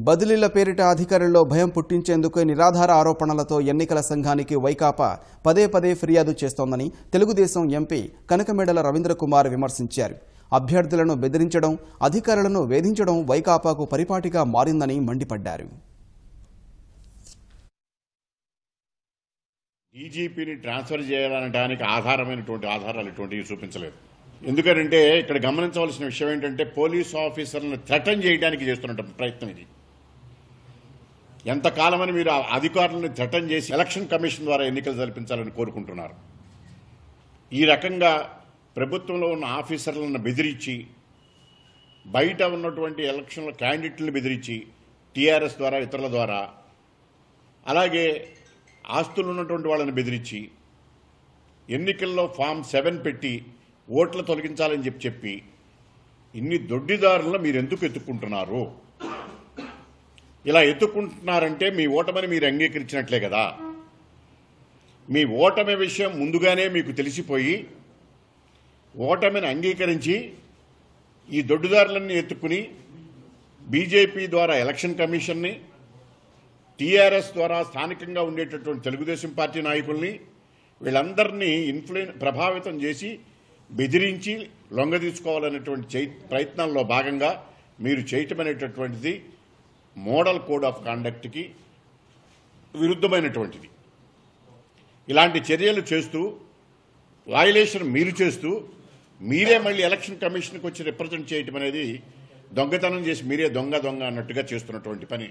బదిలీల పేరిట అధికారుల్లో భయం పుట్టించేందుకు నిరాధార ఆరోపణలతో ఎన్నికల సంఘానికి వైకాపా పదే పదే ఫిర్యాదు చేస్తోందని తెలుగుదేశం ఎంపీ కనకమేడల రవీంద్రకుమార్ విమర్శించారు. అభ్యర్థులను బెదిరించడం, అధికారులను వేధించడం వైకాపాకు పరిపాటిగా మారిందని మండిపడ్డారు. డీజీపీని ట్రాన్స్ఫర్ చేయాలనడానికి ఆధారాలు ఇటువంటివి చూపించలేదు. ఎందుకంటే ఇక్కడ గమనించవలసిన విషయం ఏంటంటే పోలీసు ఆఫీసర్లను థ్రెటన్ చేయడానికి చేస్తున్న ప్రయత్నం ఇది. ఎంతకాలమని మీరు అధికారులను థ్రెటన్ చేసి ఎలక్షన్ కమిషన్ ద్వారా ఎన్నికలు జరిపించాలని కోరుకుంటున్నారు. ఈ రకంగా ప్రభుత్వంలో ఉన్న ఆఫీసర్లను బెదిరించి, బయట ఉన్నటువంటి ఎలక్షన్ల క్యాండిడేట్లను బెదిరించి, టీఆర్ఎస్ ద్వారా ఇతరుల ద్వారా, అలాగే ఆస్తులు ఉన్నటువంటి వాళ్ళని బెదిరించి, ఎన్నికల్లో ఫామ్ 7 పెట్టి ఓట్లు తొలగించాలని చెప్పి ఇన్ని దొడ్డిదారులను మీరు ఎందుకు ఎత్తుక్కుంటున్నారు? ఇలా ఎత్తుక్కుంటున్నారంటే మీ ఓటమిని మీరు అంగీకరించినట్లే కదా. మీ ఓటమి విషయం ముందుగానే మీకు తెలిసిపోయి ఓటమిని అంగీకరించి ఈ దొడ్డిదారులన్నీ ఎత్తుకుని బీజేపీ ద్వారా ఎలక్షన్ కమిషన్ని, టీఆర్ఎస్ ద్వారా స్థానికంగా ఉండేటటువంటి తెలుగుదేశం పార్టీ నాయకుల్ని, వీళ్ళందరినీ ప్రభావితం చేసి బెదిరించి లొంగదీసుకోవాలనేటువంటి ప్రయత్నాల్లో భాగంగా మీరు చేయటం అనేటటువంటిది మోడల్ కోడ్ ఆఫ్ కాండక్ట్కి విరుద్ధమైనటువంటిది. ఇలాంటి చర్యలు చేస్తూ, వయలేషన్ మీరు చేస్తూ, మీరే మళ్ళీ ఎలక్షన్ కమిషన్కి వచ్చి రిప్రజెంట్ చేయటం అనేది దొంగతనం చేసి మీరే దొంగ అన్నట్టుగా చేస్తున్నటువంటి పని.